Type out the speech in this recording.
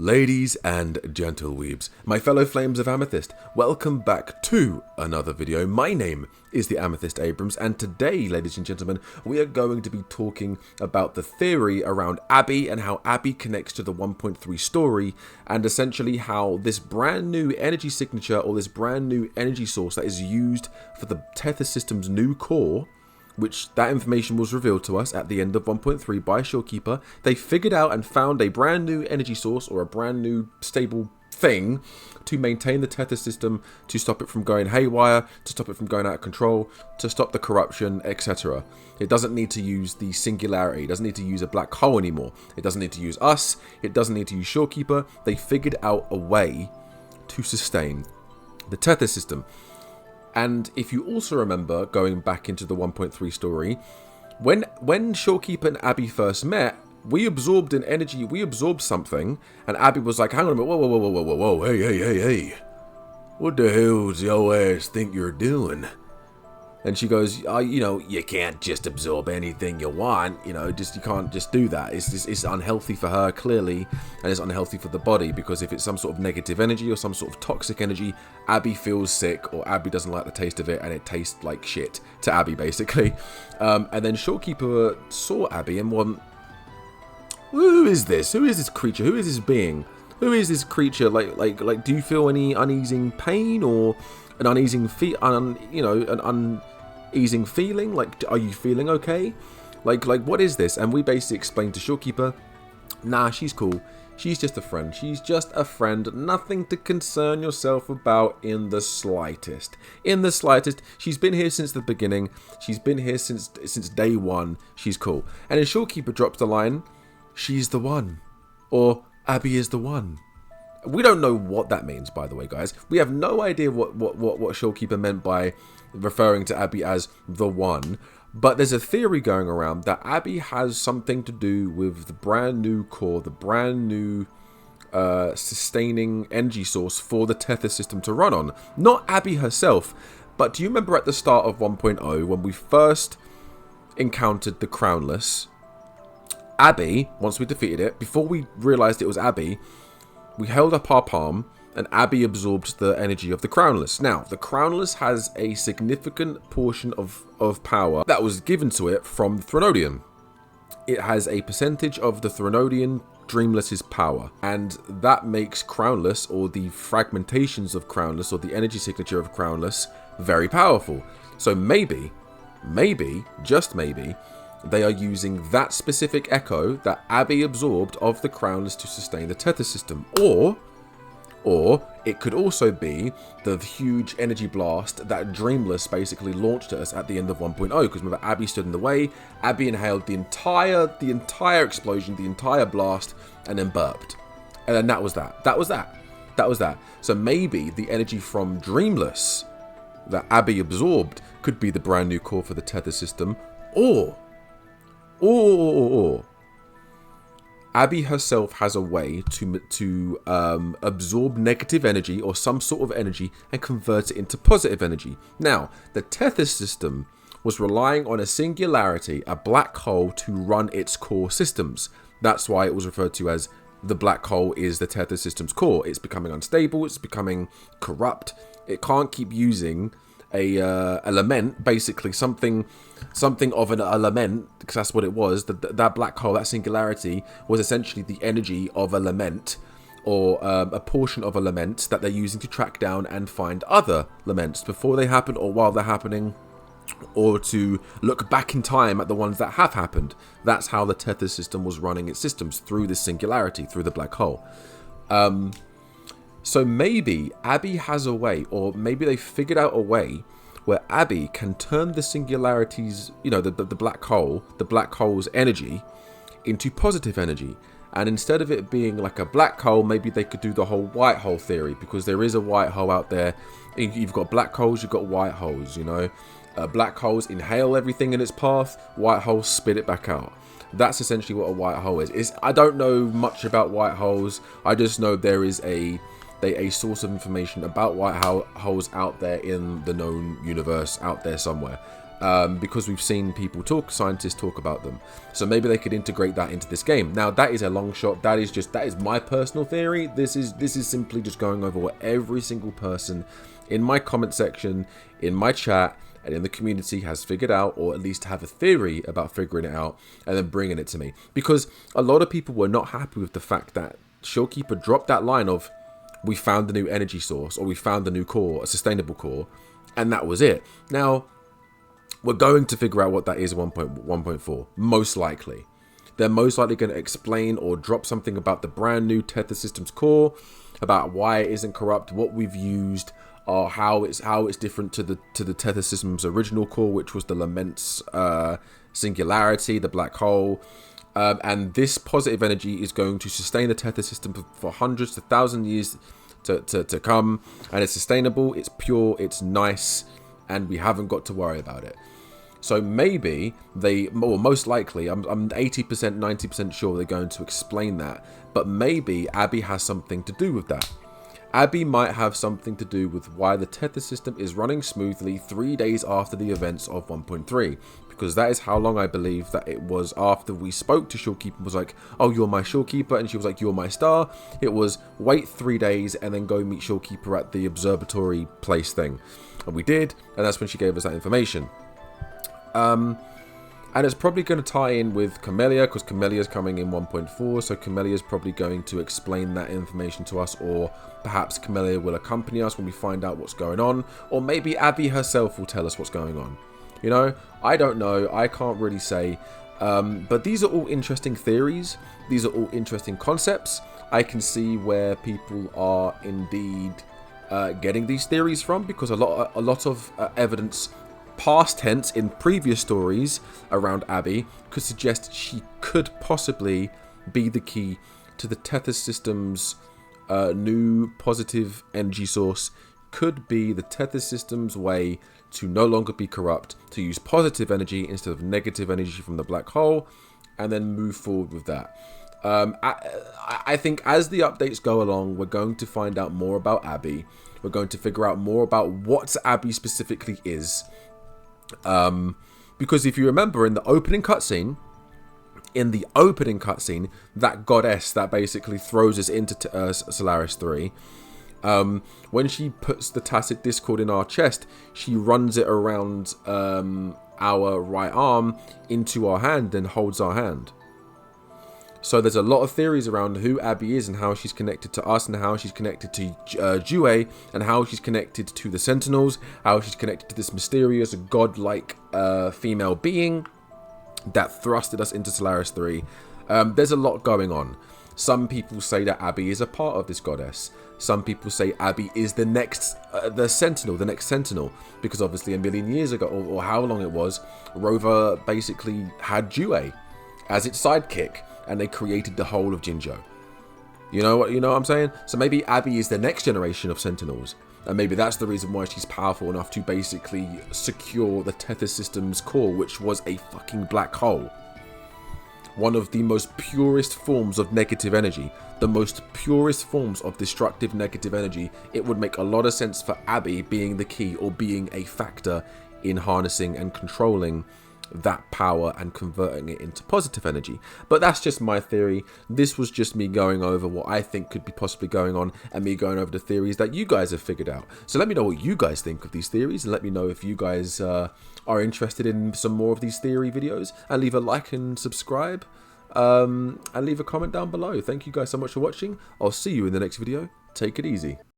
Ladies and gentleweebs, my fellow flames of amethyst, welcome back to another video. My name is the Amethyst Abrams, and today, ladies and gentlemen, we are going to be talking about the theory around Abby and how Abby connects to the 1.3 story, and essentially how this brand new energy signature or this brand new energy source that is used for the Tether system's new core, which that information was revealed to us at the end of 1.3 by Shorekeeper. They figured out and found a brand new energy source or a brand new stable thing to maintain the Tether system, to stop it from going haywire, to stop it from going out of control, to stop the corruption, etc. It doesn't need to use the singularity, it doesn't need to use a black hole anymore, it doesn't need to use us, it doesn't need to use Shorekeeper. They figured out a way to sustain the Tether system. And if you also remember, going back into the 1.3 story, when Shorekeeper and Abby first met, we absorbed an energy, we absorbed something, and Abby was like, hang on a minute, whoa, hey, what the hell does your ass think you're doing? And she goes, you can't just absorb anything you want, you can't just do that. It's unhealthy for her, clearly, and it's unhealthy for the body, because if it's some sort of negative energy or some sort of toxic energy, Abby feels sick, or Abby doesn't like the taste of it, and it tastes like shit to Abby, basically. And then Shorekeeper saw Abby and went, who is this? Who is this creature? Who is this being? Who is this creature? Like, do you feel any uneasing pain or an uneasing uneasing feeling? Like, are you feeling okay? Like what is this? And we basically explained to Shorekeeper, nah, she's cool. She's just a friend. She's just a friend. Nothing to concern yourself about in the slightest. In the slightest. She's been here since the beginning. She's been here since day one. She's cool. And then Shorekeeper drops the line, she's the one. Or Abby is the one. We don't know what that means, by the way, guys. We have no idea what Shorekeeper meant by referring to Abby as the one. But there's a theory going around that Abby has something to do with the brand new core, the brand new sustaining energy source for the Tether system to run on. Not Abby herself, but do you remember at the start of 1.0 when we first encountered the Crownless? Abby, once we defeated it, before we realized it was Abby, we held up our palm and Abby absorbed the energy of the Crownless. Now, the Crownless has a significant portion of power that was given to it from Threnodian. It has a percentage of the Threnodian Dreamless's power, and that makes Crownless, or the fragmentations of Crownless, or the energy signature of Crownless, very powerful. So maybe, just maybe, they are using that specific echo that Abby absorbed of the Crownless to sustain the Tether system. Or it could also be the huge energy blast that Dreamless basically launched at us at the end of 1.0. Because remember, Abby stood in the way. Abby inhaled the entire explosion, the entire blast, and then burped. And then that was that. So maybe the energy from Dreamless that Abby absorbed could be the brand new core for the Tether system. Or Abby herself has a way to absorb negative energy or some sort of energy and convert it into positive energy. Now, the Tether system was relying on a singularity, a black hole, to run its core systems. That's why it was referred to as the black hole is the Tether system's core. It's becoming unstable, it's becoming corrupt. It can't keep using a element, basically something of an element, because that's what it was. That black hole, that singularity, was essentially the energy of a lament, or a portion of a lament that they're using to track down and find other laments before they happen or while they're happening, or to look back in time at the ones that have happened. That's how the Tether system was running its systems, through this singularity, through the black hole. So maybe Abby has a way, or maybe they figured out a way where Abby can turn the singularities, the black hole's energy into positive energy. And instead of it being like a black hole, maybe they could do the whole white hole theory, because there is a white hole out there. You've got black holes, you've got white holes, Black holes inhale everything in its path, white holes spit it back out. That's essentially what a white hole is. I don't know much about white holes. I just know there is a source of information about white holes out there in the known universe, out there somewhere. because we've seen scientists talk about them. So maybe they could integrate that into this game. Now that is a long shot. That is my personal theory. This is simply just going over what every single person in my comment section, in my chat, and in the community has figured out, or at least have a theory about figuring it out, and then bringing it to me. Because a lot of people were not happy with the fact that Showkeeper dropped that line of, we found the new energy source, or we found the new core, a sustainable core, and that was it. Now, we're going to figure out what that is in 1.4, most likely. They're most likely going to explain or drop something about the brand new Tether Systems core, about why it isn't corrupt, what we've used, or how it's different to the Tether System's original core, which was the Lament's singularity, the black hole. And this positive energy is going to sustain the Tether System for hundreds to thousands of years to come. And it's sustainable, it's pure, it's nice, and we haven't got to worry about it. So maybe or most likely, I'm 80%, 90% sure they're going to explain that. But maybe Abby has something to do with that. Abby might have something to do with why the Tether system is running smoothly 3 days after the events of 1.3. Because that is how long I believe that it was after we spoke to Showkeeper, was like, oh, you're my Showkeeper, and she was like, you're my star. It was wait 3 days and then go meet Showkeeper at the observatory place thing. And we did, and that's when she gave us that information. And it's probably going to tie in with Camellia, because Camellia is coming in 1.4, so Camellia is probably going to explain that information to us, or perhaps Camellia will accompany us when we find out what's going on, or maybe Abby herself will tell us what's going on. You know, I don't know, I can't really say, but these are all interesting theories, these are all interesting concepts. I can see where people are indeed getting these theories from, because a lot of evidence past tense in previous stories around Abby could suggest she could possibly be the key to the Tether system's new positive energy source, could be the Tether system's way to no longer be corrupt, to use positive energy instead of negative energy from the black hole, and then move forward with that. I think as the updates go along, we're going to find out more about Abby. We're going to figure out more about what Abby specifically is. Because if you remember in the opening cutscene, that goddess that basically throws us into Solaris 3, when she puts the tacit discord in our chest, she runs it around our right arm into our hand and holds our hand. So there's a lot of theories around who Abby is and how she's connected to us, and how she's connected to Jue, and how she's connected to the Sentinels, how she's connected to this mysterious godlike female being that thrusted us into Solaris 3. There's a lot going on. Some people say that Abby is a part of this goddess. Some people say Abby is the next Sentinel, because obviously a million years ago, or how long it was, Rover basically had Jue as its sidekick, and they created the whole of Jinzhou. You know what I'm saying? So maybe Abby is the next generation of Sentinels, and maybe that's the reason why she's powerful enough to basically secure the Tether system's core, which was a fucking black hole. One of the most purest forms of negative energy, the most purest forms of destructive negative energy. It would make a lot of sense for Abby being the key, or being a factor in harnessing and controlling that power and converting it into positive energy. But that's just my theory. This was just me going over what I think could be possibly going on, and me going over the theories that you guys have figured out. So let me know what you guys think of these theories, and let me know if you guys are interested in some more of these theory videos, and leave a like and subscribe, and leave a comment down below. Thank you guys so much for watching. I'll see you in the next video. Take it easy.